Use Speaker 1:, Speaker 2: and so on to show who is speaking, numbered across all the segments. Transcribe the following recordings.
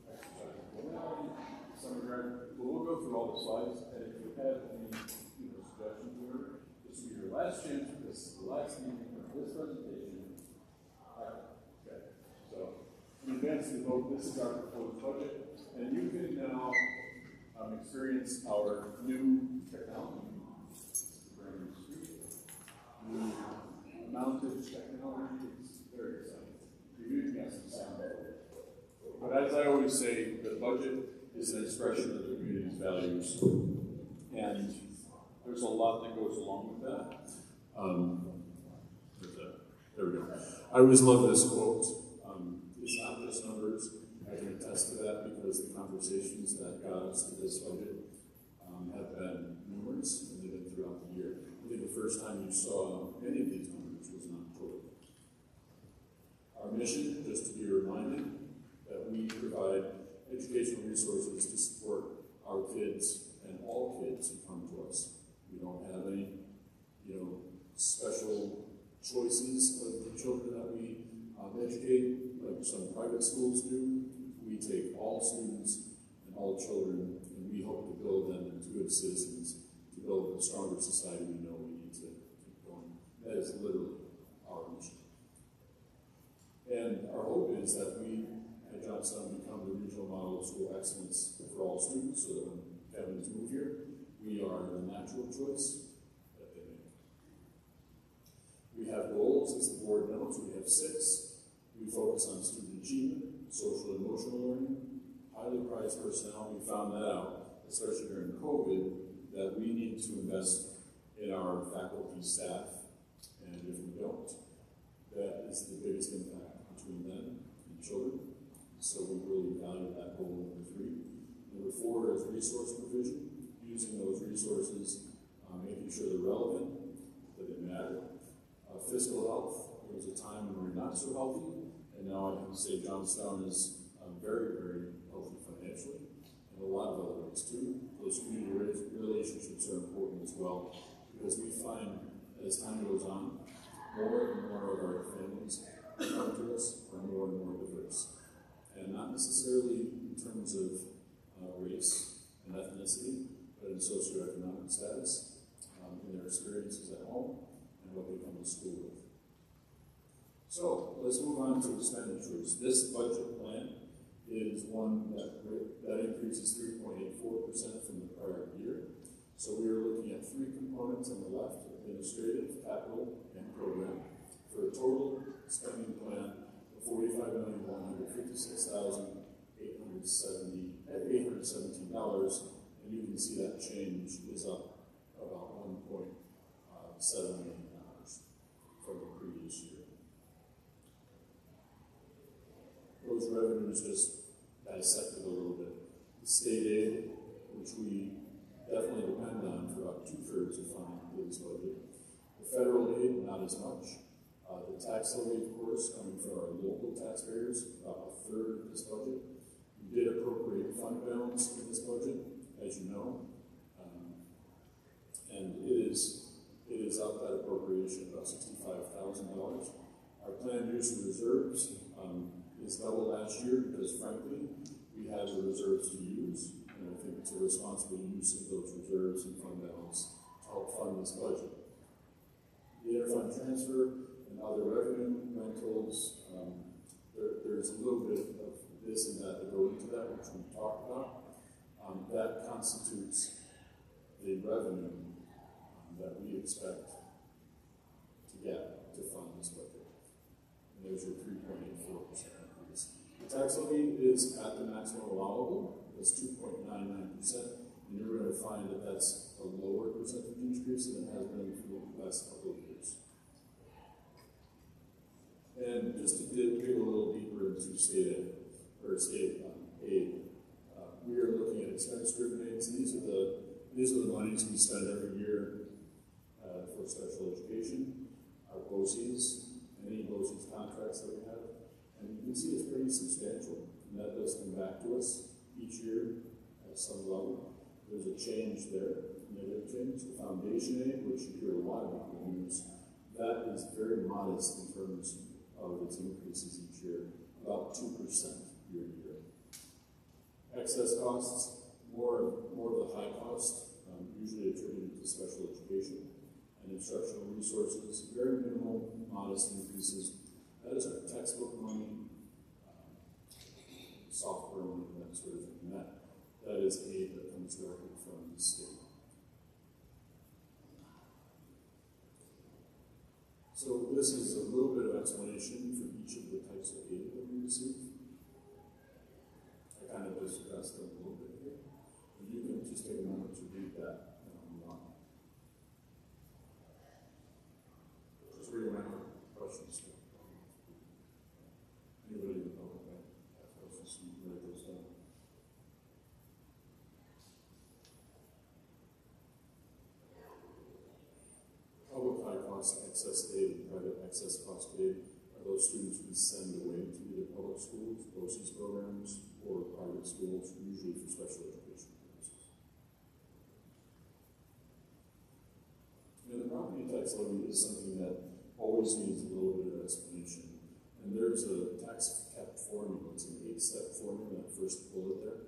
Speaker 1: exercise morality, summer grad. We'll go through all the slides, and if you have any suggestions here, this will be your last chance because this is the last meeting of this presentation. Okay. So, in advance of the vote, this is our proposed budget, and you can now experience our new technology. New mounted technology. It's very exciting. You can get some sound. But as I always say, the budget is an expression of the community's values, and there's a lot that goes along with that. There we go. I always love this quote. It's not just numbers. I can attest to that because the conversations that got us to this budget have been numerous, and they've been throughout the year. I think the first time you saw any of these numbers was in October. Our mission, just to be reminded, that we provide educational resources to support our kids and all kids who come to us. We don't have any, special choices of the children that we educate, like some private schools do. We take all students and all children, and we hope to build them into good citizens, to build a stronger society we know we need to keep going. That is literally our mission. And our hope is that we at Johnstown become the regional model of school excellence for all students, so that when families move here, we are the natural choice that they make. We have goals, as the board knows. We have 6. We focus on student achievement, social and emotional learning, highly prized personnel. We found that out, especially during COVID, that we need to invest in our faculty, staff, and if we don't, that is the biggest impact between them and children. So we really value that goal, number 3. Number 4 is resource provision, using those resources, making sure they're relevant, that they matter. Fiscal health, there was a time when we were not so healthy, and now I can say Johnstown is very, very healthy financially, and a lot of other ways too. Those community relationships are important as well, because we find as time goes on, more and more of our families who come to us are more and more diverse. And not necessarily in terms of race and ethnicity, but in socioeconomic status, in their experiences at home, and what they come to school with. So let's move on to expenditures. This budget plan is one that increases 3.84% from the prior year. So we are looking at 3 components on the left: administrative, capital, and program, for a total spending plan of $45,156,817, and you can see that change is up about $1.7 million from the previous year. Those revenues just dissected a little bit. The state aid, which we definitely depend on for about 2/3 of funding this budget. The federal aid, not as much. The tax levy, of course, coming from our local taxpayers, about 1/3 of this budget. We did appropriate fund balance in this budget, as you know, and it is up that appropriation about $65,000. Our planned use of reserves is double last year because, frankly, we have the reserves to use, and I think it's a responsible use of those reserves and fund balance to help fund this budget. The interfund transfer and other revenue, rentals, there's a little bit of this and that go into that, which we talked about. That constitutes the revenue that we expect to get to fund this budget. And there's your 3.84% increase. The tax levy is at the maximum allowable. It's 2.99%, and you're going to find that that's a lower percentage increase than it has been for the last couple of years. And just to dig a little deeper into state aid, we are looking at expense-driven aids. These are the monies we spend every year for special education, our BOCES, any BOCES contracts that we have. And you can see it's pretty substantial, and that does come back to us each year at some level. There's a change there, a negative change. The foundation aid, which you hear a lot about in the news, that is very modest in terms of its increases each year, about 2% year to year. Excess costs, more of the high cost, usually attributed to special education and instructional resources, very minimal, modest increases. That is our textbook money, software money, that sort of thing. That is aid that comes directly from the state. So this is a little bit of explanation for each of the types of aid that we receive. I kind of discussed them a little bit here. But you can just take a moment to read that and I'll move on. Just read them out. Questions? Anybody in the public have questions? You can write those down. Public high cost excess aid and private excess cost aid are those students we send away to either public schools, BOCES programs, or private schools, usually for special education purposes. And the property tax levy is something that always needs a little bit of explanation. And there's a tax cap formula, it's an 8-step formula, that first bullet there.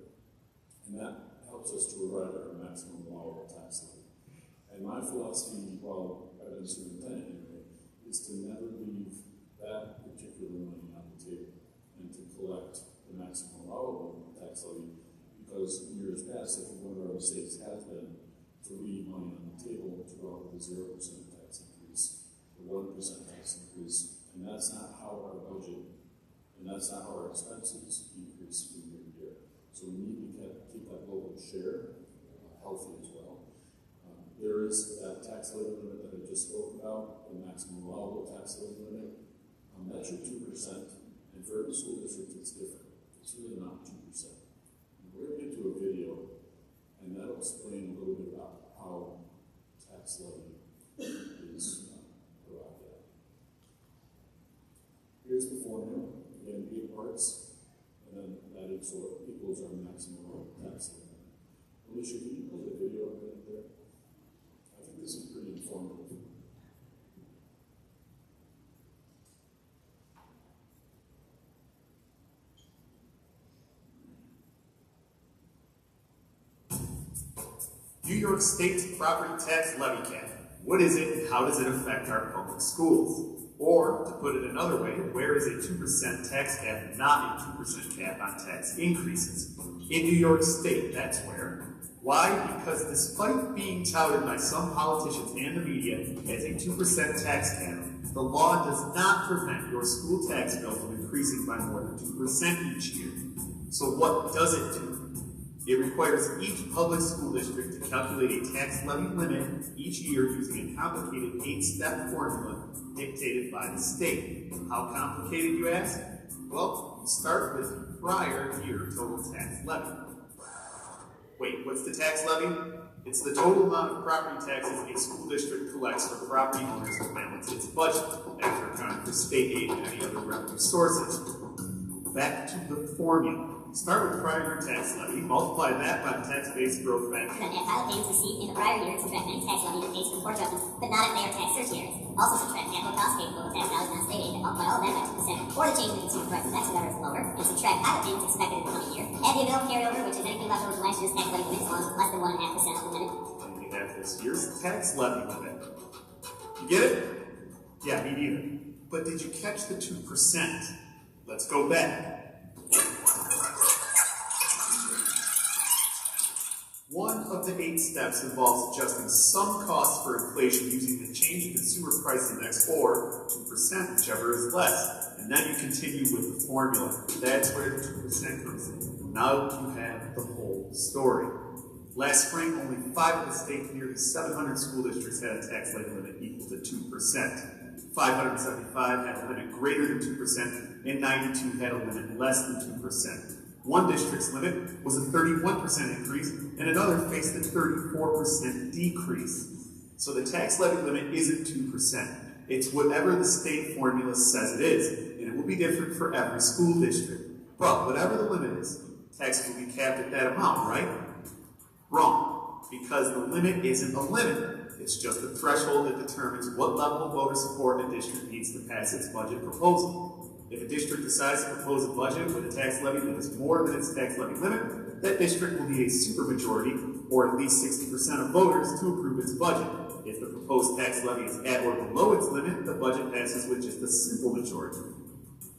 Speaker 1: And that helps us to arrive at our maximum allowable tax levy. And my philosophy, while I've been superintendent anyway, is to never leave that particular money on the table and to collect the maximum allowable tax levy, because in years past, I think one of our mistakes has been to leave money on the table to go with a 0% tax increase, or 1% tax increase, and that's not how our budget, and that's not how our expenses increase from year to year. So we need to keep that local share healthy as well. There is that tax levy limit that I just spoke about, the maximum allowable tax levy limit. That's your 2%, and for every school district it's different. It's really not 2%. And we're going to get to a video, and that'll explain a little bit about how tax levy is arrived at. Here's the formula, again, 8 parts, and then that equals our maximum tax levy. Alicia, can you play the video a minute there? I think this is pretty informative.
Speaker 2: New York State's property tax levy cap. What is it and how does it affect our public schools? Or, to put it another way, where is a 2% tax cap not a 2% cap on tax increases? In New York State, that's where. Why? Because despite being touted by some politicians and the media as a 2% tax cap, the law does not prevent your school tax bill from increasing by more than 2% each year. So what does it do? It requires each public school district to calculate a tax levy limit each year using a complicated 8-step formula dictated by the state. How complicated, you ask? Well, you start with the prior year total tax levy. Wait, what's the tax levy? It's the total amount of property taxes a school district collects for property owners to balance its budget after accounting for state aid and any other revenue sources. Back to the formula. Start with prior year tax levy, multiply that by the tax-based growth factor.
Speaker 3: Then add pilot payments received in the prior year and subtract any tax levy that pays for court judgments, but not if they are tax certiorari. Also subtract capital costs paid for tax dollars non state aid and multiply all of that by 2%, or the change in the consumer price of tax whatever is lower, and subtract pilot payments expected in the coming year. Add the available carryover, which is anything left over from last year's tax levy limit, as long as less than 1.5% of the limit.
Speaker 2: And we have this year's tax levy limit. You get it? Yeah, me neither. But did you catch the 2%? Let's go back. One of the 8 steps involves adjusting some costs for inflation using the change in consumer price index, or 2%, whichever is less. And then you continue with the formula. That's where the 2% comes in. Now you have the whole story. Last spring, only 5 of the state's nearly 700 school districts had a tax levy limit equal to 2%. 575 had a limit greater than 2%, and 92 had a limit less than 2%. One district's limit was a 31% increase, and another faced a 34% decrease. So the tax levy limit isn't 2%. It's whatever the state formula says it is, and it will be different for every school district. But whatever the limit is, tax will be capped at that amount, right? Wrong, because the limit isn't a limit. It's just a threshold that determines what level of voter support a district needs to pass its budget proposal. If a district decides to propose a budget with a tax levy that is more than its tax levy limit, that district will need a supermajority, or at least 60% of voters, to approve its budget. If the proposed tax levy is at or below its limit, the budget passes with just a simple majority.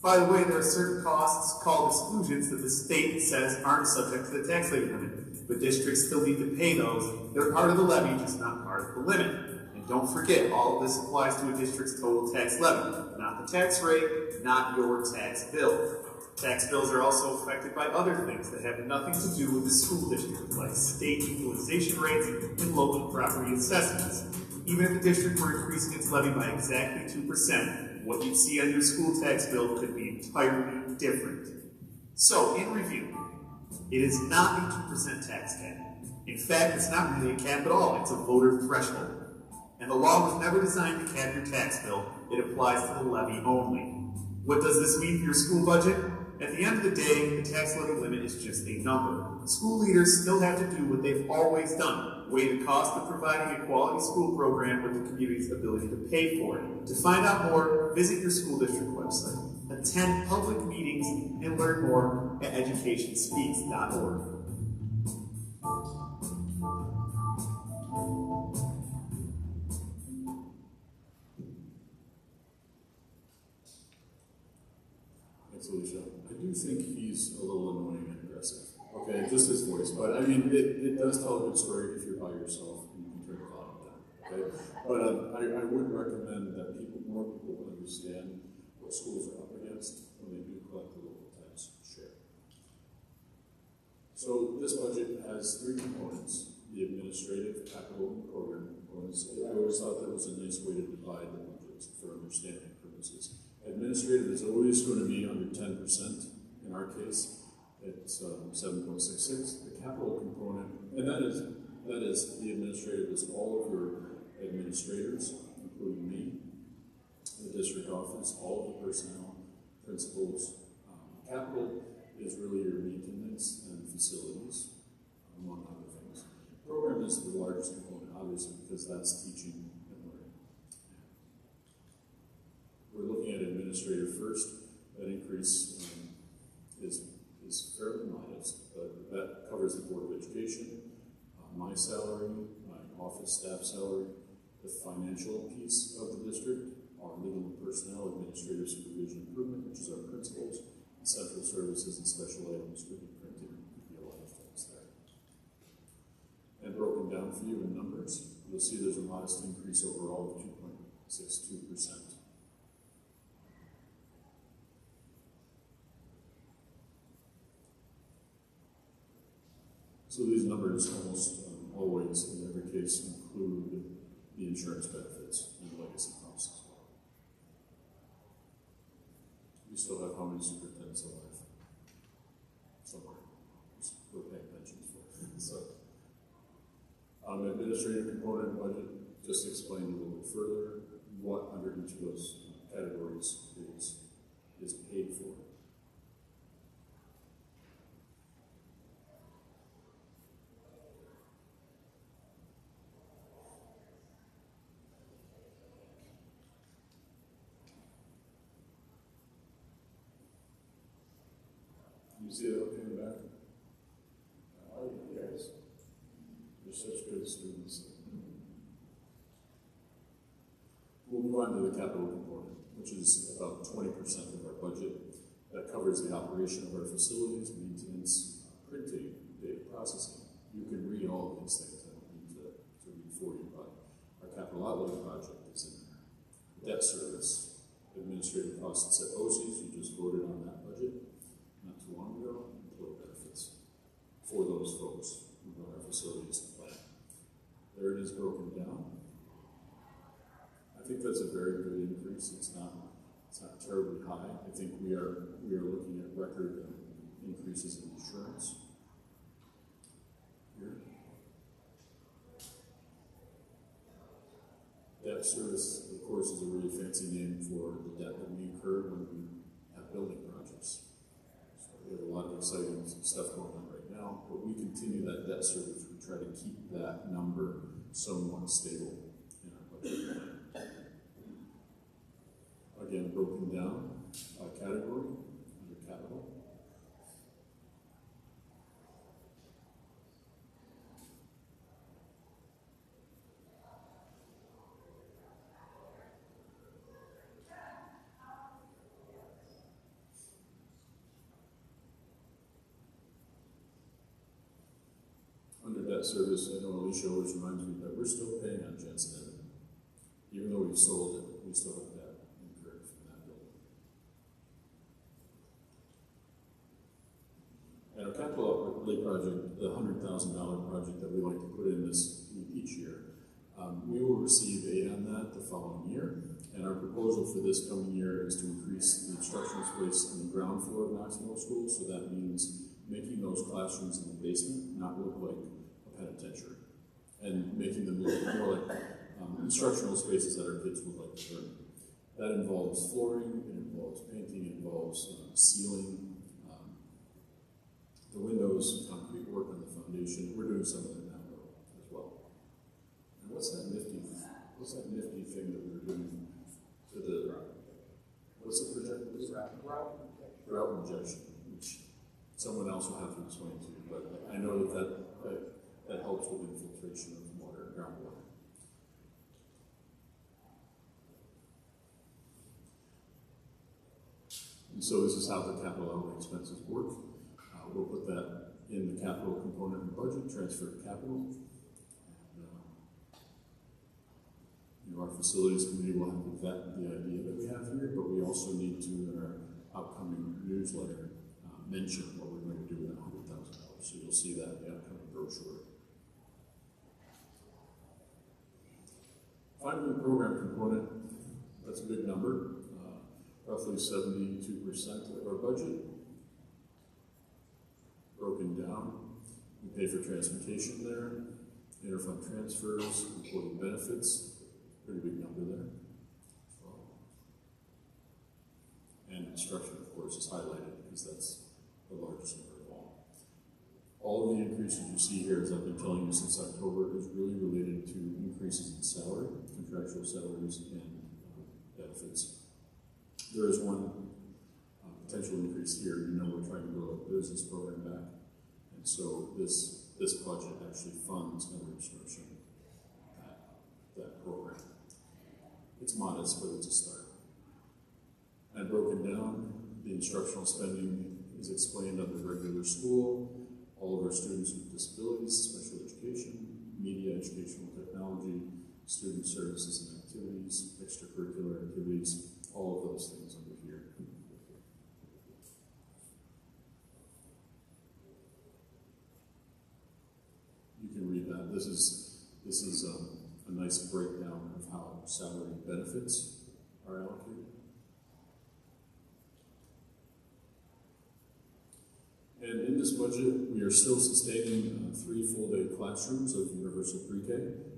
Speaker 2: By the way, there are certain costs called exclusions that the state says aren't subject to the tax levy limit, but districts still need to pay those. They're part of the levy, just not part of the limit. And don't forget, all of this applies to a district's total tax levy, not the tax rate, not your tax bill. Tax bills are also affected by other things that have nothing to do with the school district, like state equalization rates and local property assessments. Even if the district were increasing its levy by exactly 2%, what you'd see on your school tax bill could be entirely different. So, in review, it is not a 2% tax cap. In fact, it's not really a cap at all, it's a voter threshold. And the law was never designed to cap your tax bill, it applies to the levy only. What does this mean for your school budget? At the end of the day, the tax levy limit is just a number. School leaders still have to do what they've always done, weigh the cost of providing a quality school program with the community's ability to pay for it. To find out more, visit your school district website, attend public meetings, and learn more at educationspeaks.org.
Speaker 1: Thanks, Alicia. I do think he's a little annoying and aggressive. Okay, just his voice. But I mean, it does tell a good story if you're by yourself and you can turn it on down. Okay? But I would recommend that more people understand what schools are up against when they do collect the local tax share. So this budget has three components: the administrative, capital, and program components. I always thought that was a nice way to divide the budget for understanding purposes. Administrative is always going to be under 10%. In our case, it's 7.66. The capital component, and that is the administrative is all of your administrators, including me, the district office, all of the personnel, principals. Capital is really your maintenance and facilities, among other things. Program is the largest component, obviously, because that's teaching and learning. We're looking at administrative first. That increase is fairly modest, but that covers the Board of Education, my salary, my office staff salary, the financial piece of the district, our legal and personnel, administrative supervision improvement, which is our principals, and central services and special items, could be printing, could be a lot of things there. And broken down for you in numbers, you'll see there's a modest increase overall of 2.62%. So these numbers almost always, in every case, include the insurance benefits and legacy costs as well. We still have how many superintendents alive? Somewhere. We're paying pensions for it. So, administrative component budget, just explain a little bit further what under each of those categories is paid for. You see that okay in the back? Oh, you guys. You're such good students. We'll move on to the capital component, which is about 20% of our budget. That covers the operation of our facilities, maintenance, printing, data processing. You can read all of these things. I don't need to read for you, but our capital outlay project is in there. Debt service, administrative costs at OCs, you just voted on that budget not too long ago. Employee benefits for those folks who run our facilities and plan. There it is broken down. I think that's a very good increase. It's not terribly high. I think we are looking at record increases in insurance here. Debt service, of course, is a really fancy name for the debt that we incur when we have building projects. So we have a lot of exciting stuff going on right now, but we continue that debt service. We try to keep that number somewhat stable in our budget plan. Again, broken down by category under capital. debt service, I know Alicia always reminds me that we're still paying on Jensen. Even though we've sold it, we still have debt incurred from that building. And our capital outlay project, the $100,000 project that we like to put in this each year, we will receive aid on that the following year. And our proposal for this coming year is to increase the instructional space on the ground floor of Knox Middle School. So that means making those classrooms in the basement not look like a penitentiary, and making them look more like instructional spaces that our kids would like to learn. That involves flooring, it involves painting, it involves ceiling, the windows, concrete work on the foundation. We're doing some of that now as well. And what's that nifty thing that we're doing to the, what's the project? Grout injection, which someone else will have to explain to you, but I know that helps with infiltration of water, groundwater. And so this is how the capital outlay expenses work. We'll put that in the capital component of the budget, transfer to capital. And, our facilities committee will have to vet the idea that we have here, but we also need to, in our upcoming newsletter, mention what we're going to do with $100,000. So you'll see that in the upcoming brochure. Finally, the program component, that's a big number. Roughly 72% of our budget. Broken down, we pay for transportation there, interfund transfers, employee benefits, pretty big number there as well. And instruction, of course, is highlighted because that's the largest number of all. All of the increases you see here, as I've been telling you since October, is really related to increases in salary, contractual salaries, and benefits. There is one potential increase here. You know, we're trying to grow a business program back, and so this budget actually funds another instruction that program. It's modest, but it's a start. And broken down, the instructional spending is explained under regular school, all of our students with disabilities, special education, media, educational technology, student services and activities, extracurricular activities, all of those things over here. You can read that. This is a nice breakdown of how salary and benefits are allocated. And in this budget, we are still sustaining 3 full-day classrooms of universal pre-K,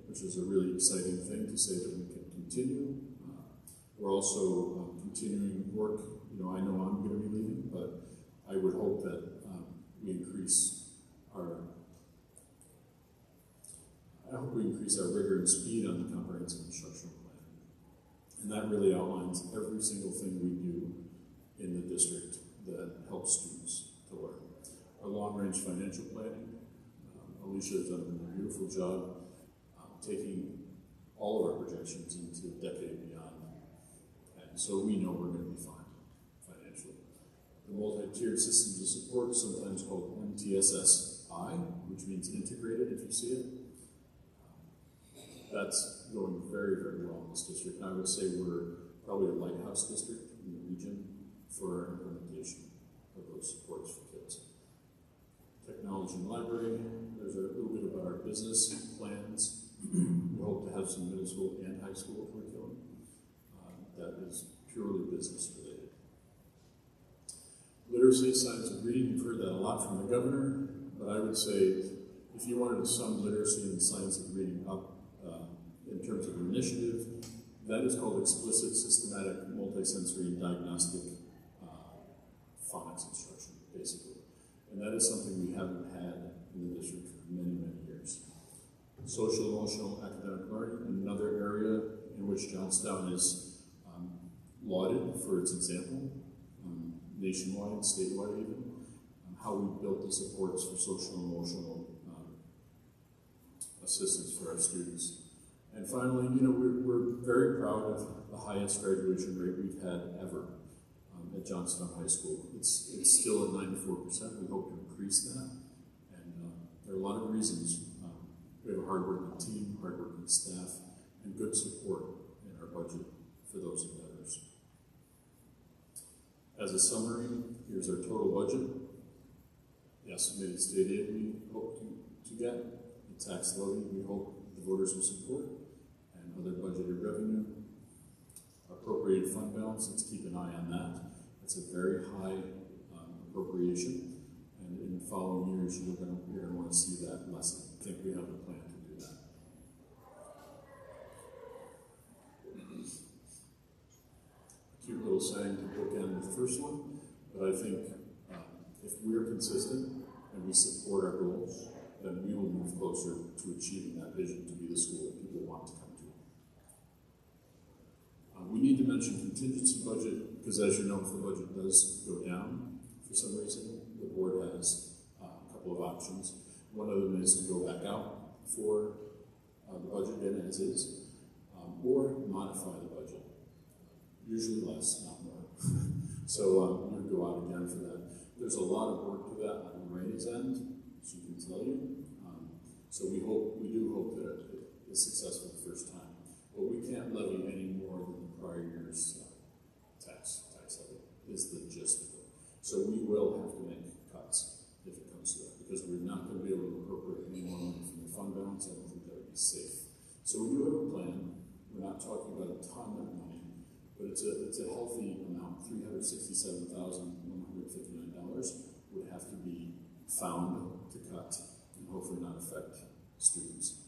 Speaker 1: which is a really exciting thing to say that we can continue. We're also continuing work. You know, I know I'm going to be leaving, but I would hope that we increase our rigor and speed on the comprehensive instructional plan. And that really outlines every single thing we do in the district that helps students to learn. Our long-range financial planning, Alicia has done a beautiful job taking all of our projections into a decade beyond. And so we know we're going to be fine financially. The multi-tiered systems of support, sometimes called MTSSI, which means integrated, if you see it. That's going very, very well in this district. And I would say we're probably a lighthouse district in the region for our implementation of those supports for kids. Technology and library, there's a little bit about our business plans. We hope to have some middle school and high school curriculum that is purely business related. Literacy, science, and reading, you've heard that a lot from the governor, but I would say if you wanted to sum literacy and science and reading up in terms of an initiative, that is called explicit, systematic, multisensory, diagnostic phonics instruction, basically. And that is something we haven't had in the district for many, many years. Social, emotional, academic learning, another area in which Johnstown is lauded for its example, nationwide, statewide even, how we built the supports for social and emotional assistance for our students. And finally, you know, we're very proud of the highest graduation rate we've had ever at Johnstown High School. It's still at 94%. We hope to increase that. And there are a lot of reasons We have a hardworking team, hardworking staff, and good support in our budget for those endeavors. As a summary, here's our total budget. The estimated state aid we hope to get, the tax levy we hope the voters will support, and other budgeted revenue. Appropriated fund balance, let's keep an eye on that. It's a very high appropriation, and in the following years you're going to want to see that lessen. I think we have a plan to do that. Cute little saying to bookend the first one, but I think if we're consistent and we support our goals, then we will move closer to achieving that vision to be the school that people want to come to. We need to mention contingency budget, because as you know, if the budget does go down for some reason, the board has a couple of options. One of them is to go back out for the budget again as is, or modify the budget. Usually less, not more. So we would go out again for that. There's a lot of work to that on Randy's end, as you can tell you. So we do hope that it is successful the first time. But we can't levy any more than the prior year's tax levy, is the gist of it. So we will have to make cuts if it comes to that, because we're not going to be able to appropriate any more money from the fund balance. I don't think that would be safe. So we do have a plan. We're not talking about a ton of money, but it's a healthy amount. $367,159 would have to be found to cut and hopefully not affect students.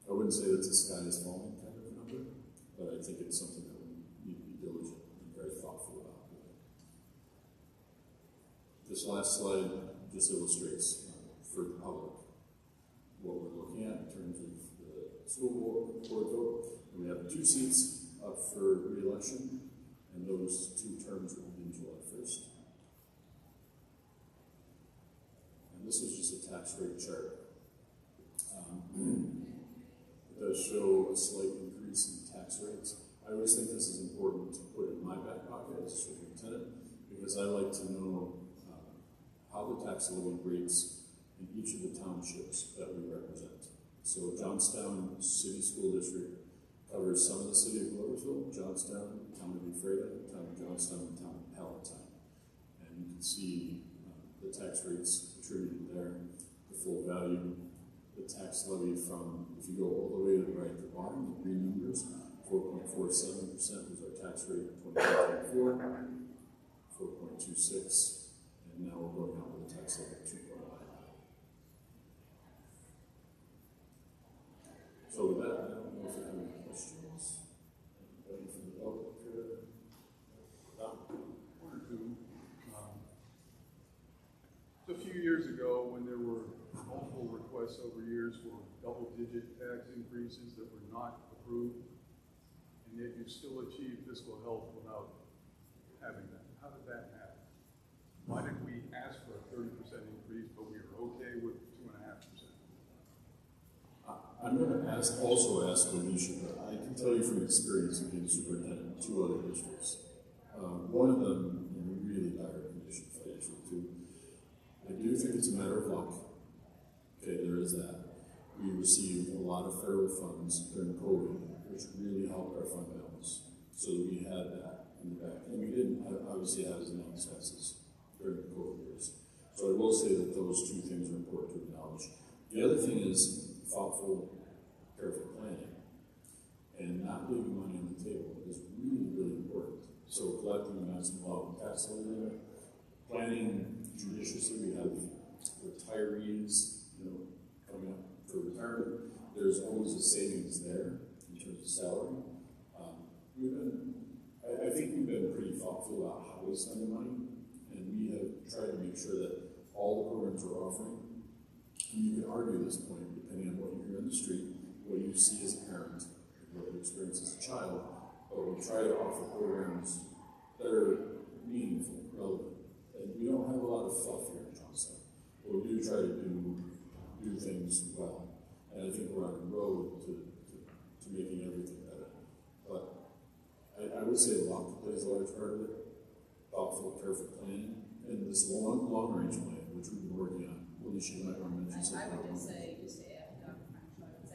Speaker 1: I wouldn't say that's a sky is falling kind of a number, but I think it's something that we need to be diligent and very thoughtful about. This last slide just illustrates for the public what we're looking at in terms of the school board vote. And we have 2 seats up for re-election, and those 2 terms will begin July 1st. And this is just a tax rate chart. It does show a slight increase in tax rates. I always think this is important to put in my back pocket as a superintendent, because I like to know how the tax levy rates in each of the townships that we represent. So Johnstown City School District covers some of the city of Gloversville, Johnstown, town of Ephrata, town of Johnstown, and town of Palatine. And you can see the tax rates attributed there, the full value. The tax levy from, if you go all the way to the right at the bottom, the green numbers, 4.47% was our tax rate in 2024, 4.26, and now we're going out with a tax levy of 2.9. So with that, I don't know if you have any questions. Anybody from the public?
Speaker 4: One or two. A few years ago, when there were multiple requests over years for double-digit tax increases that were not approved, and yet you still achieved fiscal health without having that. How did that happen? Why did we ask for a 30% increase, but we were okay with 2.5%?
Speaker 1: I'm going to also ask Alicia, but I can tell you from experience of being superintendent in 2 other districts. One of them in a really dire condition financially too. I do think it's a matter of luck. Okay, there is that. We received a lot of federal funds during COVID, which really helped our fund balance. So we had that in the back. And we didn't obviously have as many expenses during the COVID years. So I will say that those 2 things are important to acknowledge. The other thing is thoughtful, careful planning. And not leaving money on the table is really, really important. So collecting the maximum level of tax levy, planning judiciously. We have retirees, coming up for retirement. There's always a savings there in terms of salary. I think we've been pretty thoughtful about how we spend the money, and we have tried to make sure that all the programs we're offering, and you can argue this point depending on what you hear on the street, what you see as a parent, what you experience as a child, but we try to offer programs that are meaningful, relevant. And we don't have a lot of fluff here in Johnstown, but we do try to do things well. And I think we're on the road to making everything better. But I would say luck plays a large part of it, thoughtful, careful planning, and this long-range plan, which we've been working on. Alicia, you might want to mention something.
Speaker 5: I would just say, just to add, Dr. Frank,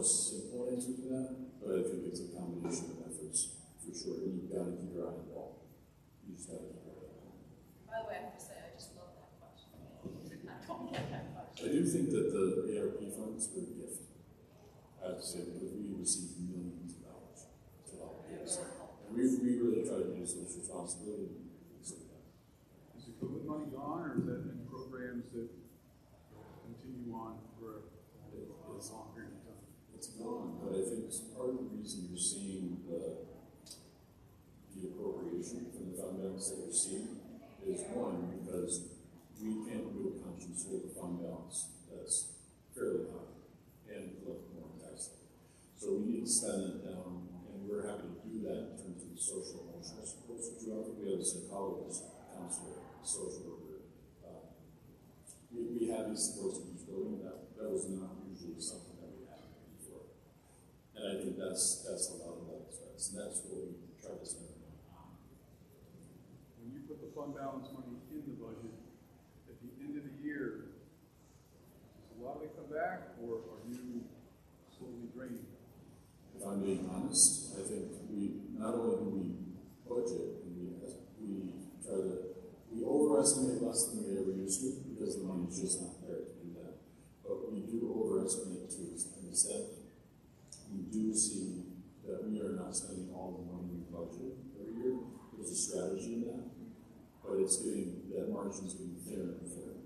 Speaker 1: a simple answer to that, but I think it's a combination of efforts for sure. And you've got to keep your eye on the ball. You just got to keep your eye on the ball.
Speaker 5: By the way, I have to say, I just love that question. I don't get that question.
Speaker 1: I do think that the ARP funds were a gift. I have to say, because we received millions of dollars to help kids. And we really try to use those responsibility.
Speaker 4: Is the COVID money gone, or is that in programs that continue on for a long period of time?
Speaker 1: It's gone, but I think part of the reason you're seeing the appropriation from the fund balance that you're seeing is one, because we can't do a conscious hold the fund balance that's fairly high and collect more tax. So we need to spend it down, and we're happy to do that in terms of social emotional support. So throughout, we have a psychologist, counselor, social worker. We have these supports in each building. That was not usually something that we had before. And I think that's a lot of that expense, and that's what we try to spend on.
Speaker 4: When you put the fund balance money in the budget, at the end of the year, does a lot of it come back, or are you slowly draining it?
Speaker 1: If I'm being honest, I think we not only do we budget, and we overestimate less than we ever used to because the money's just not there to do that. But we do overestimate to an extent. We do see that we are not spending all the money we budget every year. There's a strategy in that, but that margin's getting thinner and thinner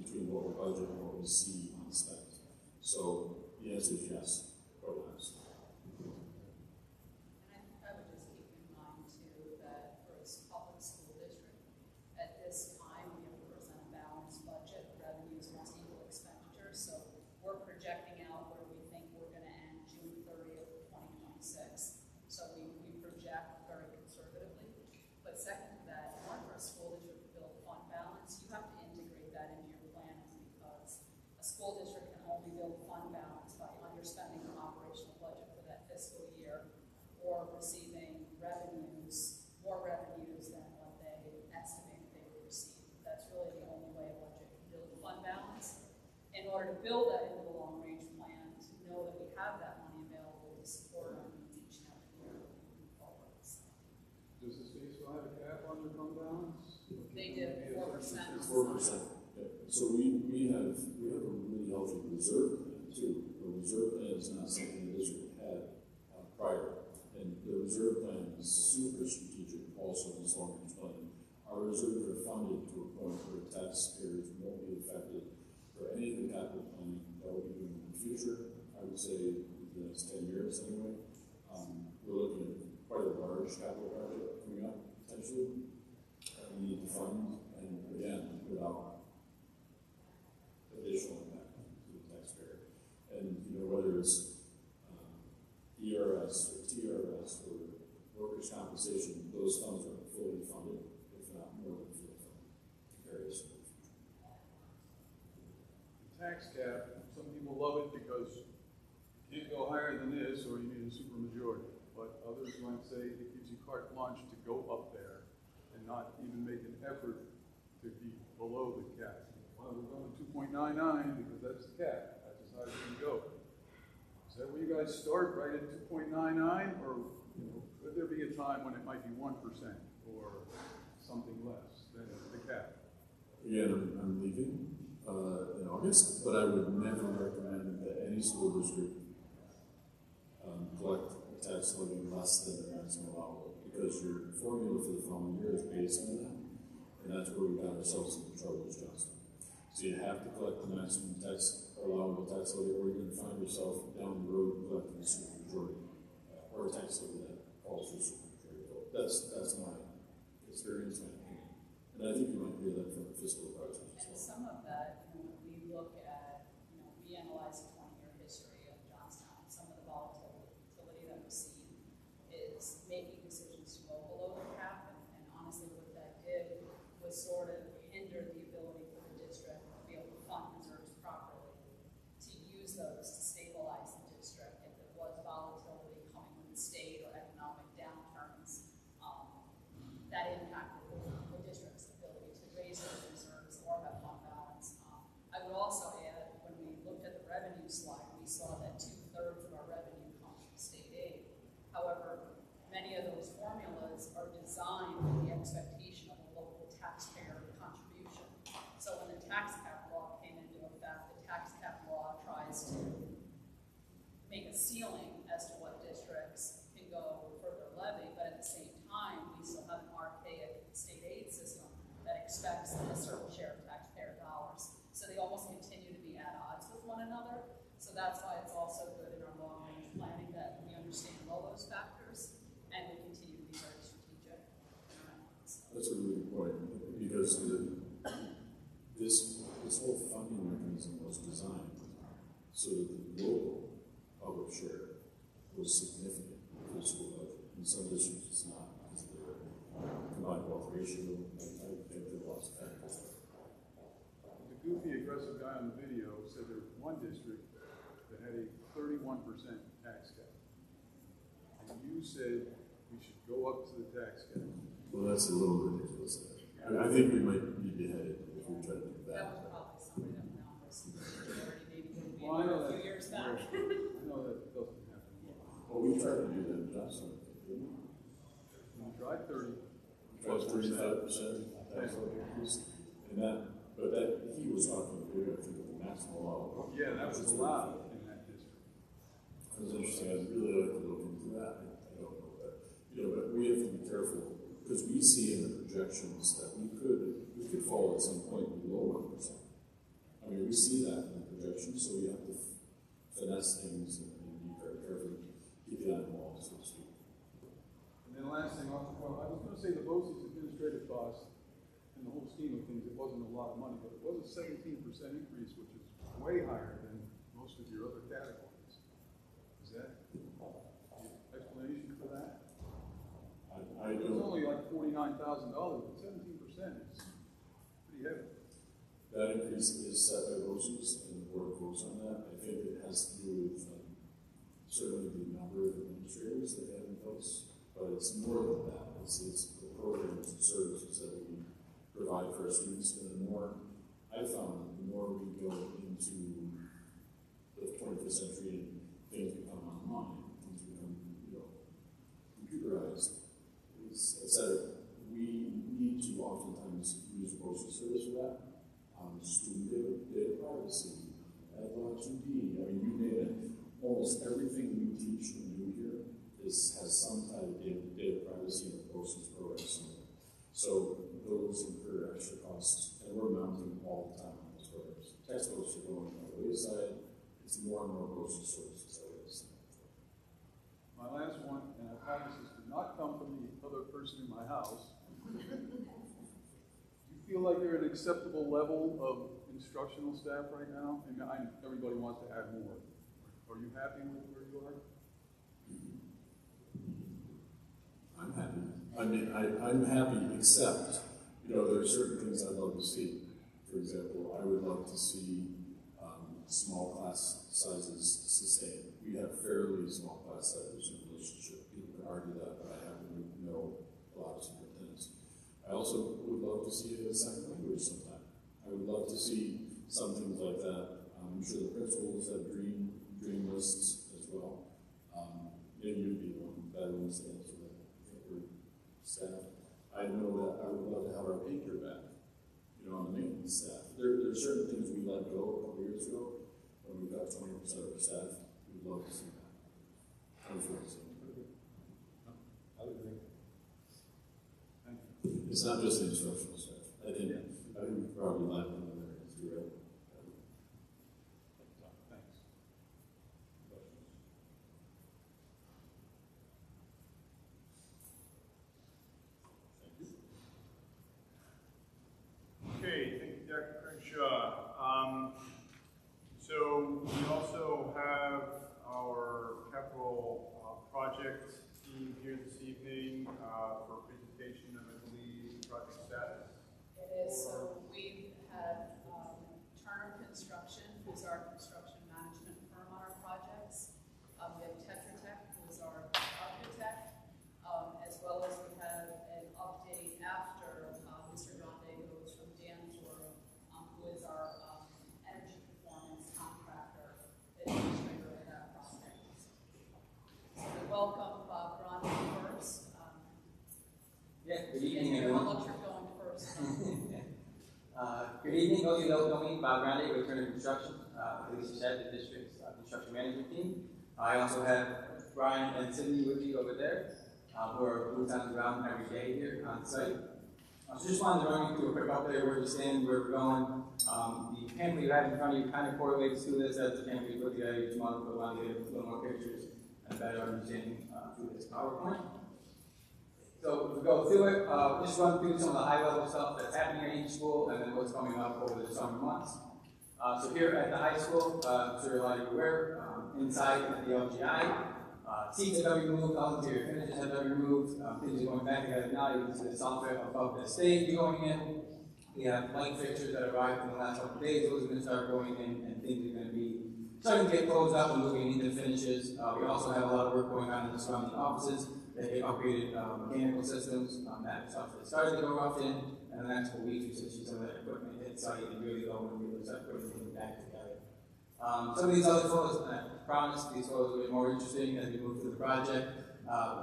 Speaker 1: between what we budget and what we see unspent. So the answer is yes, quite honestly.
Speaker 5: And I would just keep in mind too that for a public school district, at this time we have to present a balanced budget, revenues must equal expenditures. So we're projecting out where we think we're going to end June 30th, 2026. So we project very conservatively. But second to that, in order for a school district to build fund balance, you have to integrate that into your plans, because a school district can only build fund balance by underspending the operational budget for that fiscal year or receiving more revenues than what they estimated they would receive. That's really the only way a budget can build fund balance. In order to build that into the long-range plan, to know that we have that money available to support our needs each and every year moving forward.
Speaker 4: Does the state still have a cap on their fund balance?
Speaker 5: They did 4%.
Speaker 1: It's 4%. Yeah. So we have a really healthy reserve plan too. The reserve plan is not something the district had prior, and the reserve plan is super strategic. Also, in this long-range plan, our reserves are funded to a point where taxpayers won't be affected for any of the capital planning that we'll be doing in the future. I would say the next 10 years anyway. We're looking at quite a large capital project coming up potentially that we need to fund, and again, without additional impact to the taxpayer. And whether it's ERS or TRS or workers' compensation, those funds are fully funded, if not more than fully funded, in various ways.
Speaker 4: The tax cap, some people love it because you can't go higher than this, or you need a supermajority. But others might say it gives you carte blanche to go up there and not even make an effort to be below the cap. Well, we're going to 2.99 because that's the cap. That's as high as you can go. Is that where you guys start, right at 2.99, or could there be a time when it might be 1% or something less than the cap?
Speaker 1: Again, I'm leaving in August, but I would never recommend that any school district collect a tax levy less than the maximum allowable, because your formula for the following year is based on that, and that's where we got ourselves into trouble as Johnson. So you have to collect the maximum allowable tax levy, or you're going to find yourself down the road collecting a supermajority, or a tax levy that calls for supermajority vote. That's my experience, my opinion. And I think you might hear that from the fiscal advisors as
Speaker 5: And
Speaker 1: well.
Speaker 5: some of that, when we look at, we analyze the 20-year history of Johnstown, some of the volatility that we've seen is making decisions to go below the cap, and honestly what that did was sort of hinder the ability for the district to be able to fund reserves properly, to use those to stabilize the district if there was volatility coming with the state or economic downturns. That impacted the district's ability to raise those reserves or have fund balance. ceiling as to what districts can go for their levy, but at the same time, we still have an archaic state aid system that expects a certain share of taxpayer dollars. So they almost continue to be at odds with one another. So that's why it's also good in our long-range planning that we understand all those factors and we continue to be very strategic in our efforts.
Speaker 1: That's a really good point, because this whole funding mechanism was designed so that the local public share was significant for the school budget. In some districts it's not, because of the combined wealth ratio. I think there are lots of factors.
Speaker 4: The goofy, aggressive guy on the video said there was one district that had a 31% tax cap. And you said we should go up to the tax cap.
Speaker 1: Well, that's a little ridiculous. I think we might be beheaded if we try to do
Speaker 5: That
Speaker 1: that.
Speaker 5: was probably somebody that went out with some majority, maybe would be
Speaker 4: Well, I know
Speaker 5: a few
Speaker 4: that-
Speaker 5: years back.
Speaker 4: I know that doesn't happen.
Speaker 1: Well, we tried to do that in Johnson, didn't we?
Speaker 4: We tried 30.
Speaker 1: Plus 35% tax rate increase, and that, but that, he was talking, I think, of the maximum level.
Speaker 4: Yeah, that was allowed in that district.
Speaker 1: It was interesting. I'd really like to look into that. I don't know, but but we have to be careful, because we see in the projections that we could fall at some point below 1%. I mean, we see that in the projections, so we have to finesse things and be very careful, keep the eye on the wall, so to speak.
Speaker 4: And then last thing, well, I was going to say the BOCES administrative cost, in the whole scheme of things, it wasn't a lot of money, but it was a 17% increase, which is way higher than most of your other categories. Is that explanation for that?
Speaker 1: I
Speaker 4: It was
Speaker 1: don't.
Speaker 4: only like $49,000, but 17% is pretty heavy.
Speaker 1: That increase is set by BOCES, and the board votes on that. I think it has to do with certainly the number of administrators that they have in place, but it's more than that. It's the programs and services that we provide for our students, and the more I found that the more we go into the 21st century and things become online, things become computerized, etc. We need to oftentimes use BOCES service for that. Student data privacy, Law 2D, I mean, you name it. Almost everything we teach and do here has some type of data privacy and BOCES programs. So those incur extra costs, and we're mounting all the time on those programs. Textbooks are going on the wayside. It's more and more BOCES services that we're listening for.
Speaker 4: My last one, and I promise this did not come from the other person in my house. Do you feel like you're at an acceptable level of instructional staff right now? And everybody wants to add more. Are you happy with where you are?
Speaker 1: I'm happy. I mean, I'm happy, except, there are certain things I'd love to see. For example, I would love to see small class sizes sustained. We have fairly small class sizes in relationship. People can argue that, but I happen to know a lot of superintendents. I also would love to see it in a second language sometime. I would love to see some things like that. I'm sure the principals have dream lists as well. Maybe you'd be one better ones to answer that. I think we're staff. I know that I would love to have our painter back, on the maintenance staff. There are certain things we let go a couple years ago when we got 20% of our staff. We'd love to see that. 24%.
Speaker 6: I would agree.
Speaker 4: Thank you.
Speaker 1: It's not just the instructional staff. I think we probably lack in other areas too, right?
Speaker 4: Thanks.
Speaker 7: Okay, thank you, Dr. Crenshaw. So we also have our capital project team here this evening for presentation of, I believe, project status.
Speaker 5: It is, so we've had Turner Construction, who's our construction management firm on our projects. We have Tetra Tech, who is our architect, as well as we have an update after Mr. Grande goes from Danforth, who is our energy performance contractor administrator of that project. So we welcome Grande first.
Speaker 6: Yeah, good evening,
Speaker 5: And
Speaker 6: everyone.
Speaker 5: I'll let you going first.
Speaker 6: Good evening, those of you who know me, Bob Grande with Turner Construction, Lisa said, the district's construction management team. I also have Brian and Sydney with me over there, who are boots on the ground every day here on site. So just wanted to run you through a quick update where we stand, where we're going. The pamphlet you have in front of you kind of correlates to this as the pamphlet we put together each month, but want to get a little more pictures and a better understanding through this PowerPoint. So if we go through it, we'll just run through some of the high-level stuff that's happening at each school and then what's coming up over the summer months. So here at the high school, I'm sure a lot of you are aware, inside at the LGI, seats have been removed, all interior finishes have been removed, things are going back together now. You can see the software above the stage going in. We have light fixtures that arrived in the last couple of days. Those are going to start going in, and things are going to be starting to get closed up and moving into finishes. We also have a lot of work going on in the surrounding offices. They upgraded mechanical systems. That stuff has started to go rough in the next couple weeks. We should see some of that equipment hit site and really go and really start putting things back together. Some of these other photos, I promise these photos will be more interesting as we move through the project.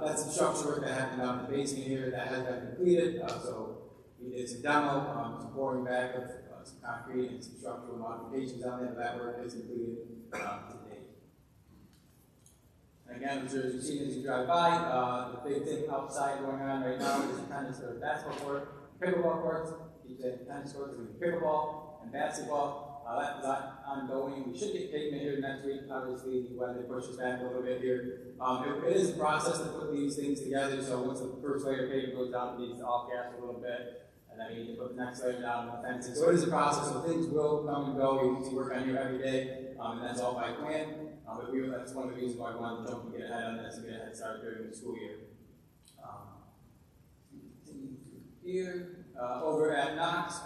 Speaker 6: That's some structure work that happened down in the basement here that has been completed. So we did some demo, some pouring back of some concrete and some structural modifications down there. That work is completed to date. And again, as you've seen as you drive by, the big thing outside going on right now is a tennis or basketball court, pickleball courts. Keep saying tennis courts, pickleball and basketball. That's not ongoing. We should get pavement here next week. Obviously, the weather pushes back a little bit here. It is a process to put these things together. So once the first layer of pavement goes down, it needs to off-gas a little bit. And then we need to put the next layer down on the fencing. So it is a process. So things will come and go. We need to work on here every day. And that's all by plan. But that's one of the reasons why we wanted to jump and get ahead on this and get a head start during the school year. Here. Over at Knox,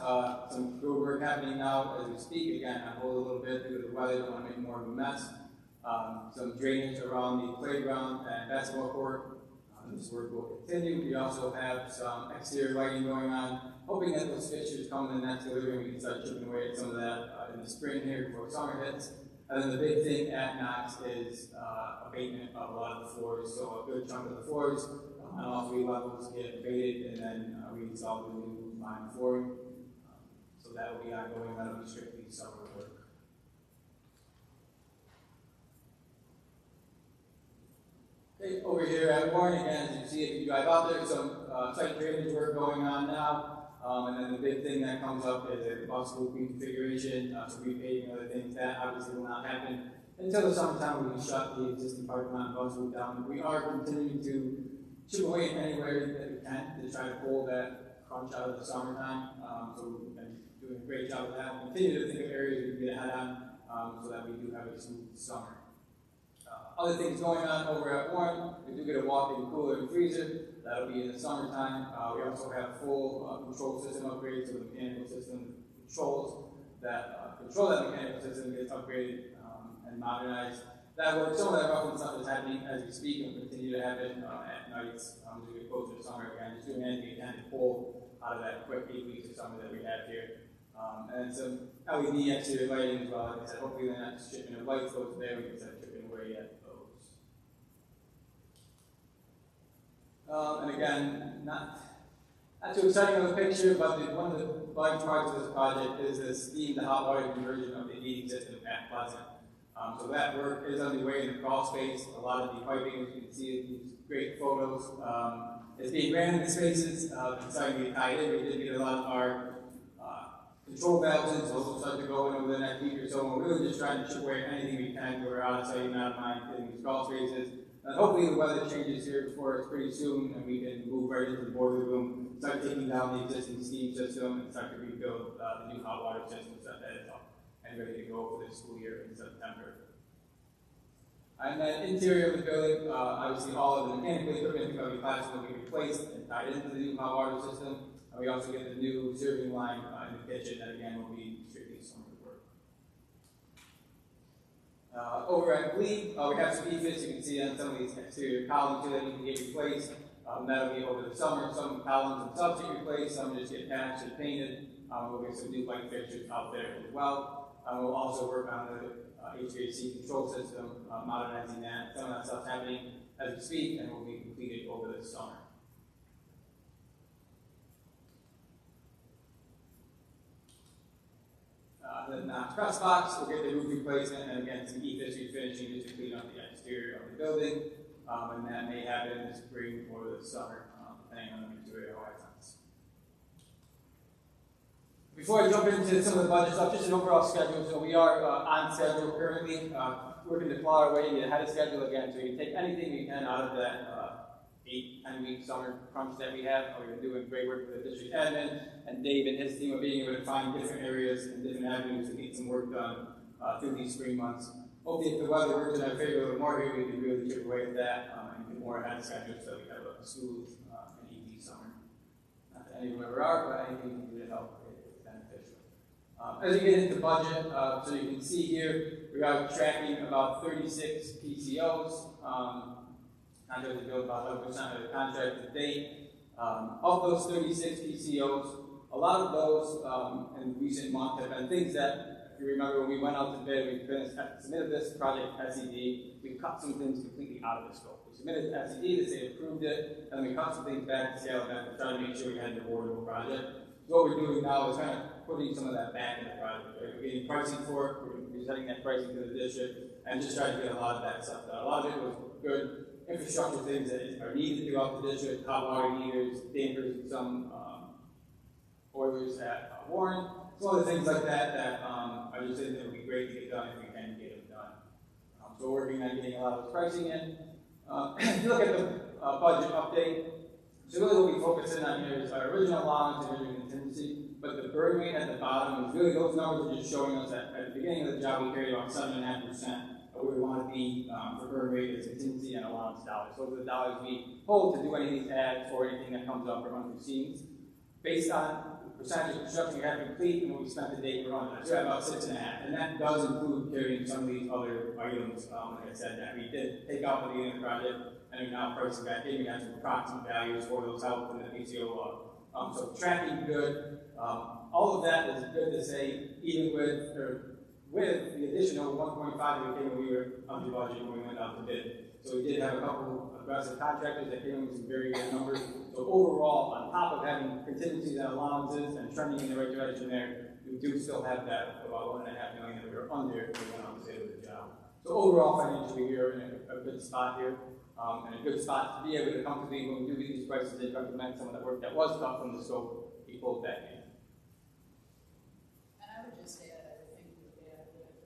Speaker 6: some good work happening now as we speak. Again, I hold a little bit due to the weather, don't want to make more of a mess. Some drainage around the playground and basketball court. This work will continue. We also have some exterior lighting going on, hoping that those fixtures come in the next delivery and we can start chipping away at some of that in the spring here before summer hits. And then the big thing at Knox is abatement of a lot of the floors. So a good chunk of the floors on all three levels get abated, and then we install the new line flooring. So that will be ongoing. That will be strictly summer work. Okay, over here at Warren, again, as you see if you drive out there, some site drainage work going on now. And then the big thing that comes up is a bus loop reconfiguration, so repaving other things. That obviously will not happen until the summertime. We can shut the existing parking lot and bus loop down. We are continuing to chip away in any way that we can to try to pull that crunch out of the summertime. So we've been doing a great job of that. We'll continue to think of areas we can get ahead on so that we do have a smooth summer. Other things going on over at Warren, we do get a walk-in cooler and freezer. That'll be in the summertime. We also have full control system upgrades, so the mechanical system controls that control that mechanical system gets upgraded and modernized. That works. Some of that rough and stuff is happening as we speak and will continue to happen at nights as we get closer to summer again. Just doing anything we can to pull out of that quick 8 weeks of summer that we have here. And some LED exterior lighting as well. Like I said, hopefully the next shipment of lights goes there. We can start chipping away at those. And again, not too exciting of a picture, but one of the large parts of this project is the steam to hot water conversion of the heating system at Pleasant. So that work is underway in the crawl space. A lot of the piping, as you can see in these great photos, is being ran in the spaces. It's starting to get tied in. We did get a lot of our control valves in, so those will start to go in over the next week or so. We're really just trying to chip away at anything we can. We're out of sight and out of mind in these crawl spaces. And hopefully the weather changes here before it's pretty soon, and we can move right into the boiler room, start taking down the existing steam system, and start to rebuild the new hot water system so that it's up and ready to go for the school year in September. And then interior of the building, obviously all of the mechanical equipment will be plastic will be replaced and tied into the new hot water system. And we also get the new serving line in the kitchen that again will be strictly summer work. Over at Bleed, we have some defits you can see on some of these exterior columns here that need to get replaced. That'll be over the summer. Some columns and subs get replaced, some just get patched and painted. We'll get some new light fixtures out there as well. We'll also work on the HVAC control system, modernizing that. Some of that stuff's happening as we speak and will be completed over the summer. the non-press box, we'll get the roof replacement, and again, some e-history finishing just to clean up the exterior of the building, and that may happen in the spring or the summer, depending on the material items. Before I jump into some of the budget stuff, just an overall schedule. So we are on schedule currently, working to claw our way to get ahead of schedule again. So you take anything we can out of that 8-10 week summer crunch that we have. We've been doing great work with the district admin and Dave and his team of being able to find different areas and different avenues to get some work done through these spring months. Hopefully, if the weather works in our favor a little more here, we can really chip away at that and get more ahead of schedule so we have a smooth and easy summer. Not that any of them ever are, but anything we can do to help. As we get into budget, so you can see here, we are tracking about 36 PCOs. Contract to build about 11% of the contract to date. Of those 36 PCOs, a lot of those in recent months have been things that, if you remember when we went out to bid, we submitted this project SED, we cut some things completely out of the scope. We submitted to SED, they say approved it, and then we cut some things back to scale back to try to make sure we had an affordable project. So what we're doing now is kind of putting some of that back in the project. Right? We're getting pricing for it, we're setting that pricing to the district, and just trying to get a lot of that stuff done. A lot of it was good infrastructure things that are needed throughout the district, hot water heaters, dampers, and some boilers at Warren. Some other things like that that I just think that would be great to get done if we can get them done. So we're working on getting a lot of this pricing in. If you look at the budget update, so really what we focus in on here is our original allowance and original contingency, but the burn rate at the bottom is really those numbers are just showing us that at the beginning of the job we carried about 7.5% of where we want to be for burn rate is contingency and allowance dollars. So those are the dollars we hold to do any of these ads or anything that comes up or unforeseen. Based on the percentage of construction we have complete and what we spent to date, we're on about 6.5%. And that does include carrying some of these other items, like I said, that we did take out at the beginning of the project and are now pricing back in. We have some approximate values for those out in the PCO law. So tracking good. All of that is good to say, even with the additional 1.5 that we came when we were under budget when we went out to bid. So we did have a couple of aggressive contractors that came in with some very good numbers. So overall, on top of having contingencies and allowances and trending in the right direction there, we do still have that about $1.5 million that we were under when we went out to bid with the job. So overall, financially, we are in a good spot here. And a good spot to be able to come to me when we do get these prices and recommend some of the work that was cut from the scope, we pulled back in.
Speaker 5: And I would just add, I think with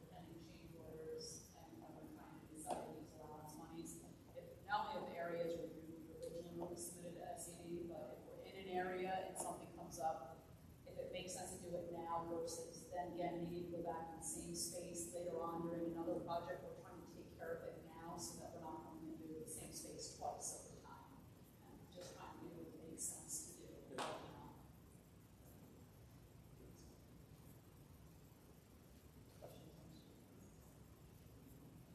Speaker 5: pending change orders and when we're trying to decide these allowance monies, if not only of areas reviewed originally submitted to SED, but if we're in an area and something comes up, if it makes sense to do it now versus then again needing to go back in the same space later on during another project, we're trying to take care of it now so that we're not coming into the same space twice over time. And just trying to do what makes sense to do.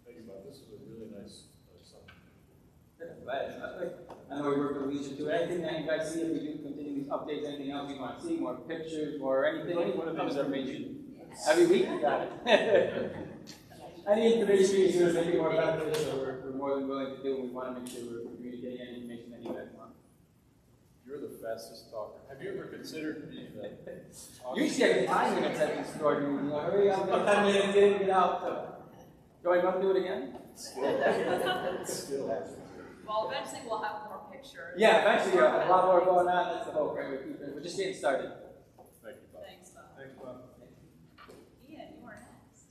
Speaker 1: Thank you, Bob. This is a really nice summer.
Speaker 6: I know we work with Alicia too. Anything that you guys see, if we do continue these updates, anything else you want to see, more pictures, or anything, any one of those information. Every week we got it. Any information you use make it more beneficial, we're more than willing to do, and we want to make sure we're communicating any information that you guys want.
Speaker 1: You're the fastest talker. Have you ever considered being
Speaker 6: You should get the time limits at these store meetings. Hurry up, 10 minutes in, get out. So, do I want to do it again?
Speaker 1: Still.
Speaker 5: Well, eventually we'll have more pictures.
Speaker 6: Yeah, eventually a lot more going on. That's the hope, right? We're just getting started.
Speaker 1: Thank you, Bob.
Speaker 5: Thanks, Bob.
Speaker 7: Thanks, Bob.
Speaker 5: Ian, you are next.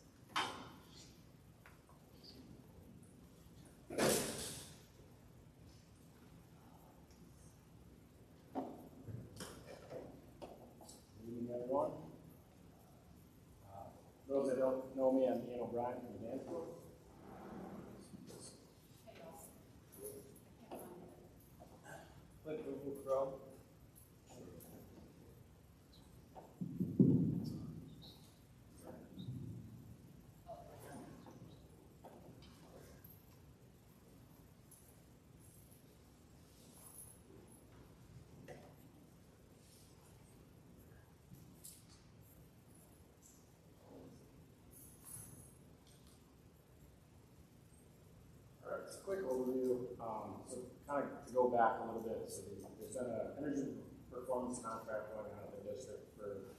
Speaker 8: Good evening, everyone. Those that don't know me, I'm Ian O'Brien from Danforth.
Speaker 5: Hey, y'all. I can't find it.
Speaker 8: Click Google Chrome. Just a quick overview. So kind of to go back a little bit, so there's been an energy performance contract going on at the district for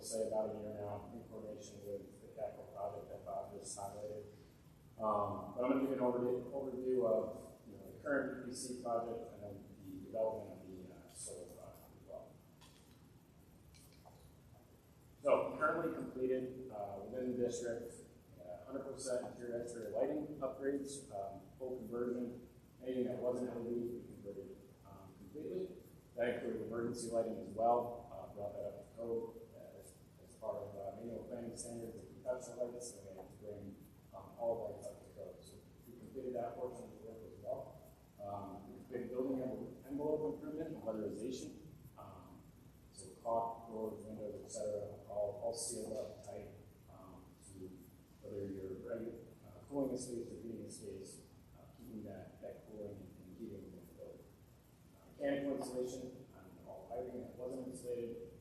Speaker 8: say, about a year now in coordination with the capital project that Bob just highlighted. But I'm going to give an overview of the current EPC project and then the development of the solar project as well. So currently completed within the district, 100% interior exterior lighting upgrades, full conversion. Anything that wasn't LED, we converted completely. That included emergency lighting as well. Brought that up to code as part of manual planning standards and conceptual lights. So we had to bring all lights up to code. So we completed that portion of the work as well. We completed building envelope improvement and weatherization. So caulk, doors, windows, etc., all sealed up tight. To whether you're cooling a space or heating a space, keeping that cooling and heating within the building. Mechanical insulation on all piping that wasn't insulated.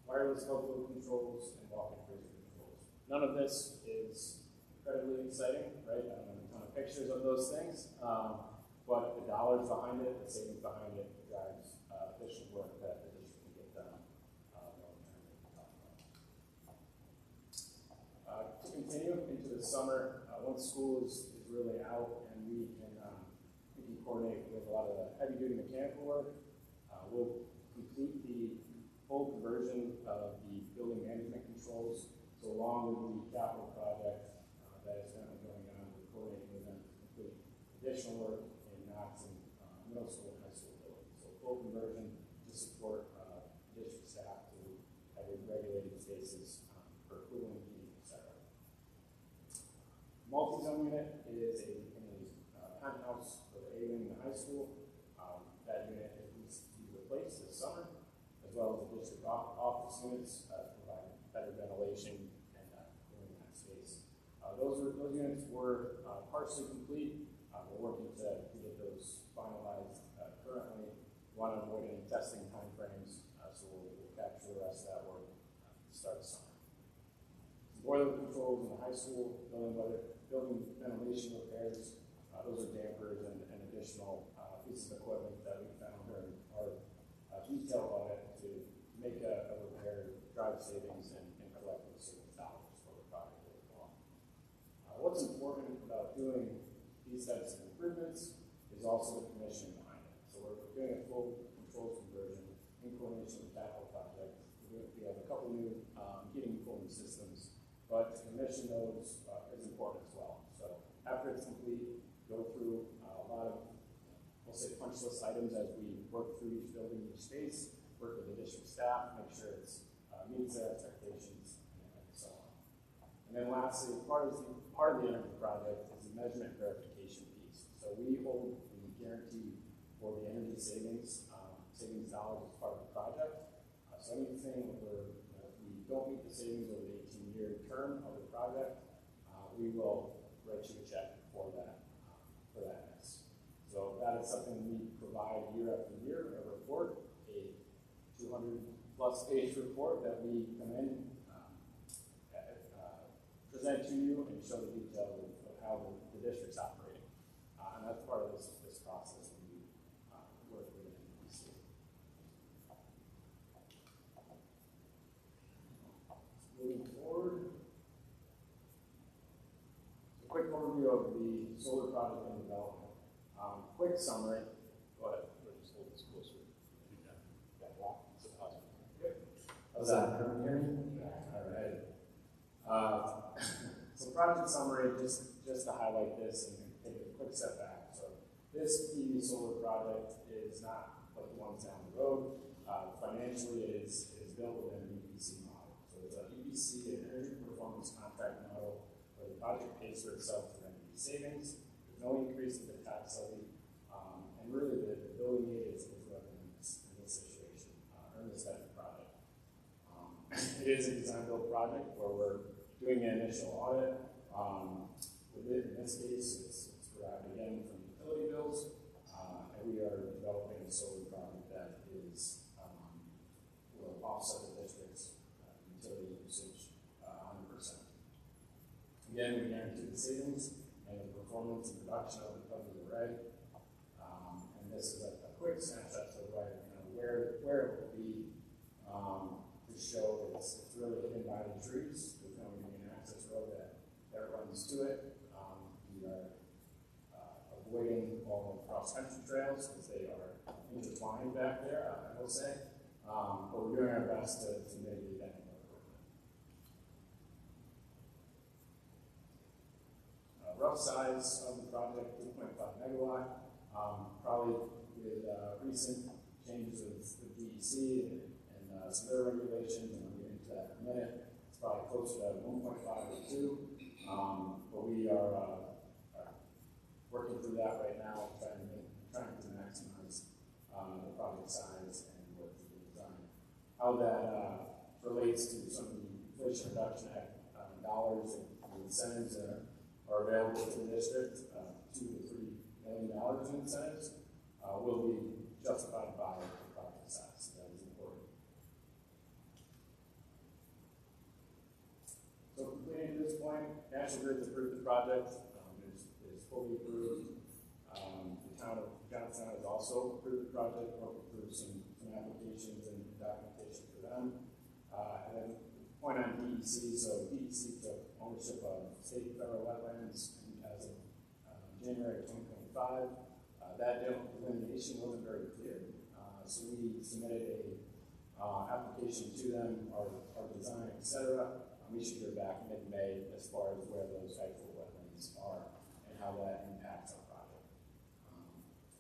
Speaker 8: Wireless plug flow controls and walk-in freezer controls. None of this is incredibly exciting, right? I don't have a ton of pictures of those things, but the dollars behind it, the savings behind it, drives additional work that the district can get done. To continue into the summer, once school is really out and we can coordinate with a lot of the heavy-duty mechanical work, we'll complete the full conversion of the building management controls. So along with the capital project that is currently going on, we're coordinating with them to complete additional work in Knox and middle school and high school buildings. So full conversion to support district staff to have regulated spaces for cooling, heating, etc. Multi-zone unit is a penthouse for the A-wing in the high school. That unit needs to be replaced this summer, as well as the district office units to provide better ventilation and cooling in that space. Those units were partially complete. We're working to get those finalized currently. We want to avoid any testing timeframes, so we'll capture the rest of that work to start the summer. Boiler controls in the high school, building ventilation repairs. Those are dampers and additional pieces of equipment that we found during our detailed audit to make a repair, drive savings, and collect those savings dollars for the project overall. What's important about doing these types of improvements is also the commissioning behind it. So we're doing a full controls conversion in coordination with the capital project. We have a couple new heating and cooling systems, but to commission those is important as well. So after it's complete, go through a lot of, we'll say, punch list items as we work through each building, each space, work with the district staff, make sure it meets their expectations, and so on. And then lastly, part of the energy project is the measurement verification piece. So we hold the guarantee for the energy savings dollars as part of the project. So anything where we don't meet the savings over the 18-year term of the project, we will write you a check for that miss. So that is something we provide year after year, a report, a 200+ page report that we come in, present to you, and show the details of how the district's operating. And that's part of this process when we work with the NPC. Moving forward, a quick overview of the solar project in development. Quick summary. Go ahead. We'll just hold this closer. How's that? Can you hear me? All right. So project summary, just to highlight this and take a quick step back. So this PV solar project is not like the ones down the road. Financially, it is built within an EPC model. So it's an EPC, an energy performance contract model, where the project pays for itself through energy savings. There's no increase in the tax levy. And really, the building aid is revenue in this situation, or in this type of project. It is a design-build project where we're doing an initial audit. In this case, it's derived again from utility bills, and we are developing a solar project that will offset the district's utility usage 100%. Again, we guarantee the savings and the performance and production of the array. And this is a quick snapshot to the right of where it will be to show that it's really hidden by the trees. There's no even access road that runs to it. We are avoiding all the cross-country trails because they are intertwined back there, I will say. But we're doing our best to mitigate that. Rough size of the project, 2.5 megawatt. Probably with recent changes with DEC and some other regulations, and I'll get into that in a minute. It's probably closer to 1.5 or 2. But we are working through that right now, trying to maximize the project size and what the design. How that relates to some of the Inflation Reduction Act dollars and incentives that are available to the district, $2 to $3 million in incentives, will be justified by the project size. That is important. So completing to this point, National Grid's approved the project. Is fully approved. The town of Johnstown has also approved the project, approved some applications and documentation for them. And then point on DEC, so DEC took ownership of state and federal wetlands as of January 2025. That delineation wasn't very clear. So we submitted a application to them, our design, etc. We should hear back mid-May as far as where those actual wetlands are and how that impacts our project.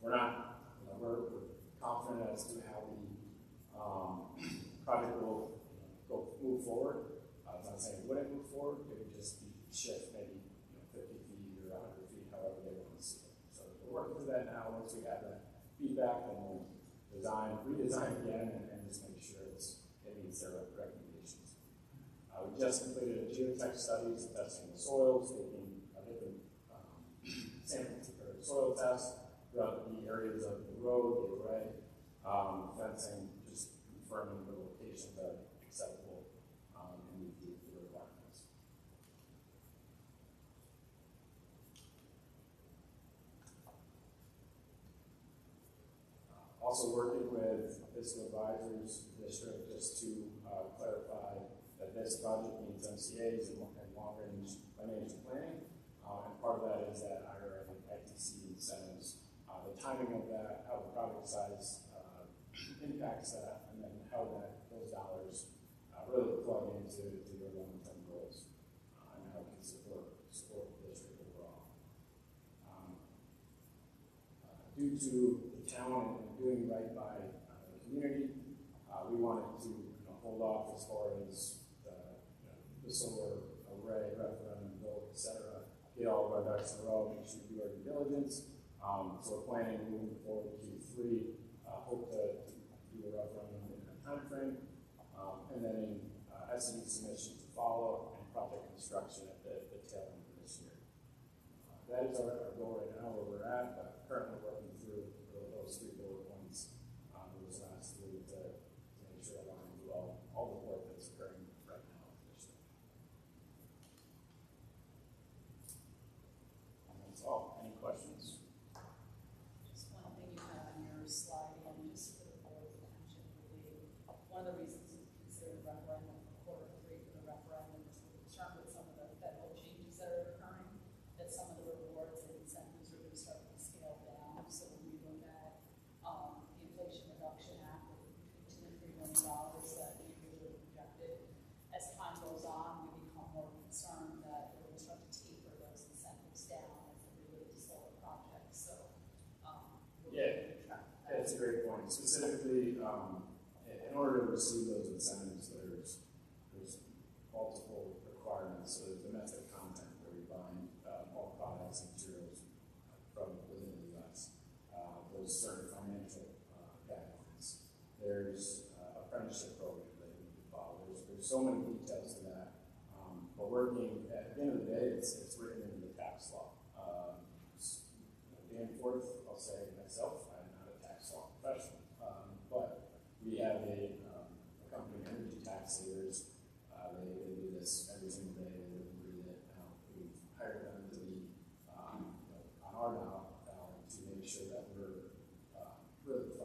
Speaker 8: We're not, we're confident as to how the project will move forward. I'm not saying it wouldn't move forward, it would just be shift maybe 50 feet or 100 feet, however they want to see it. So we're working through that now. Once we have that feedback, then we'll redesign again and just make sure it meets their recommendations. We just completed a geotech study testing the soils, taking different samples or soil tests throughout the areas of the road, the array, fencing, just confirming the locations that are acceptable and meet the requirements. Also working with fiscal advisors, district, just to clarify that this project needs MCAs and long-range financial planning. And part of that is that IRA and ITC incentives. The timing of that, how the project size impacts that, and then how those dollars really plug into your long-term goals and how it can support the district overall. Due to the town and doing right by the community, we wanted to hold off as far as the solar array, referendum, vote, etc. Get all of our ducks in a row, make sure we do our due diligence. So we're planning moving forward to Q3, hope to do a referendum in a time frame, and then in SE submission to follow and project construction at the tail end of this year. That is our goal right now, where we're at, but currently working through those 3 bullet points those last 3 to make sure I want to do all the work that's occurring right now in the district. And that's all. Any questions?
Speaker 5: Just one thing you had on your slide, and just for the board's attention, would be one of the reasons you consider the referendum for Q3 for the referendum is we're concerned with some of the federal changes that are occurring, that some of the rewards and incentives are going to start to scale down. So when we look at the Inflation Reduction Act of between $2 and $3 million that Andrew had projected, as time goes on, we become more concerned that we're going to start to taper those incentives down as it relates to solar projects. So
Speaker 8: that's a great point. Specifically, in order to receive those incentives, there's multiple requirements. So there's domestic content where you're buying all products and materials from within the U.S. There's certain financial guidelines. There's apprenticeship program that you need to follow. There's so many details to that. But working at the end of the day, it's written into the tax law. Danforth, I'll say myself, I'm not a tax law professional, but we have a company, Energy Taxators. They do this every single day. They live and breathe it. We've hired them to be on our ballot to make sure that we're really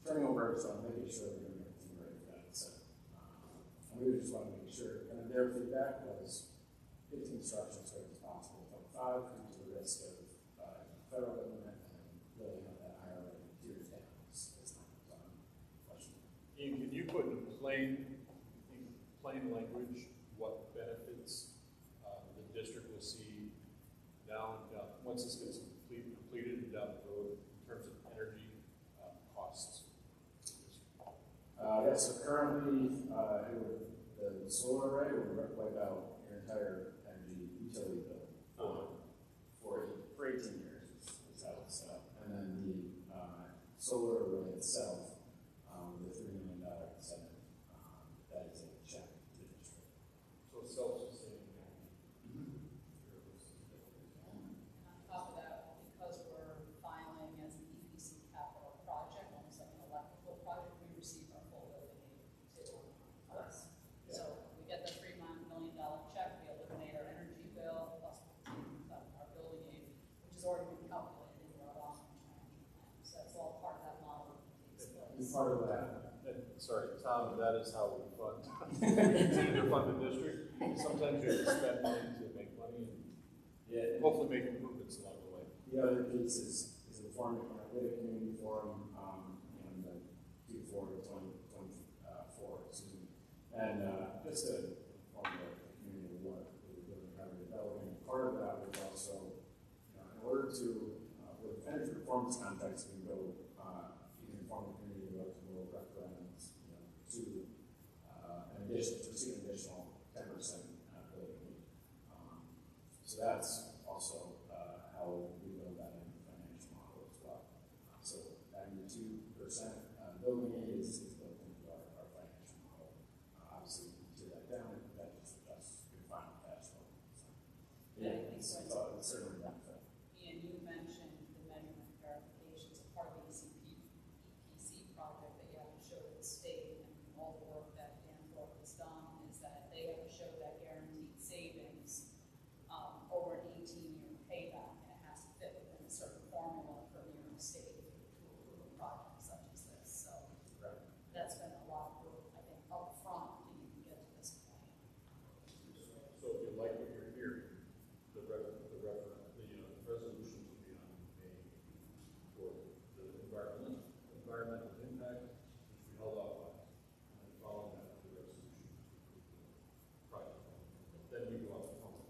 Speaker 8: turning over, so making sure we're doing everything right for that incentive. 5 due to the risk of federal government and building up that IRA tiers down as time goes on. Question.
Speaker 1: Ian, can you put in plain language what benefits the district will see once this gets completed and down the road in terms of energy costs?
Speaker 8: Yeah, so currently, the solar array would wipe out your entire energy utility bill for 18 years is how it's set up. And then the solar array itself, the $3 million incentive, that is a check to the district.
Speaker 1: So it's self-sustaining.
Speaker 5: On top of that, because we're filing as an EPC capital project, almost like an electrical project, we receive our full building aid too.
Speaker 8: Correct. Yeah.
Speaker 5: So we get the $3 million check, we eliminate our energy bill, plus our building aid, which has already been calculated into our long-term energy plan. So that's all part of that model that takes
Speaker 8: And
Speaker 5: place.
Speaker 8: part of that,
Speaker 1: Sorry, Tom, that is how we fund. We continue to fund the district. Sometimes you have to spend money to make money and
Speaker 8: yeah,
Speaker 1: hopefully make improvements along the way.
Speaker 8: the other piece is the forum, we had a community forum, in the Q4 of 2024, excuse me. And just to inform the community of what we were doing, how we were developing. Part of that was also, in order to, with energy performance contracts, we can go, you can inform the community to go to rural referendums, to an additional 10% building need. So that's also how we build that in the financial model as well. So having the 2% building aid is built into our financial model. Obviously, we do that down, that just adjusts your final cash flow. So, yeah, it's certainly a benefit.
Speaker 5: Ian, you mentioned the measurement verification. So part of the EPC project that you have to show to the state and all the work that Danforth has done is that they have to show that guaranteed savings over an 18-year payback, and it has to fit within a certain formula for New York State to approve a project such as this. So that's been a lot of work, I think, up front to even get to this point.
Speaker 1: So if you like what you're hearing, the resolutions will be on May for the environmental impact, which we held off on, and then following that with the resolution project. Then we go out to council.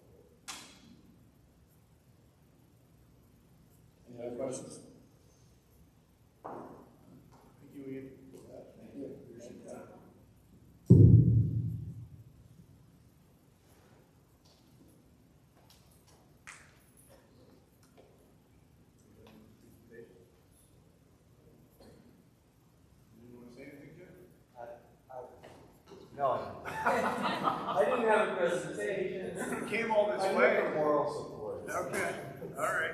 Speaker 8: Any other questions?
Speaker 4: Thank you, Ian.
Speaker 8: Thank you. Appreciate your time.
Speaker 4: You want to say anything, Jim?
Speaker 9: No, I didn't have a presentation.
Speaker 4: You came all this
Speaker 9: I
Speaker 4: way.
Speaker 9: need moral support.
Speaker 4: Okay, all right.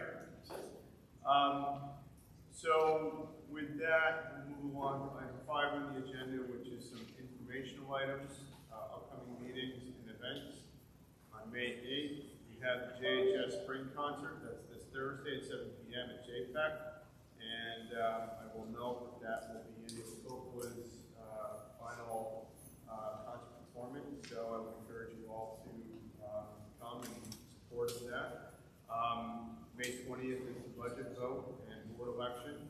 Speaker 4: So with that, we'll move along to item 5 on the agenda, which is some informational items, upcoming meetings and events. On May 8th, we have the JHS Spring Concert. That's this Thursday at 7 p.m. at JPEC. And I will note that will be Andy Copola's final concert performance. So I would encourage you all to come and support that. May 20th is the budget vote and board election.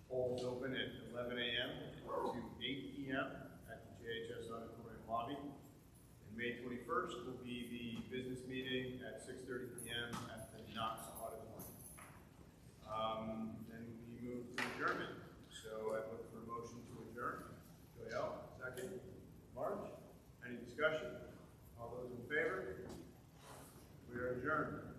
Speaker 4: Polls open at 11 a.m. to 8 p.m. at the JHS Auditorium lobby. And May 21st will be the business meeting at 6:30 p.m. at the Knox Auditorium. Then we move to adjournment. So I look for a motion to adjourn. Joel, second. Marge? Any discussion? All those in favor? We are adjourned.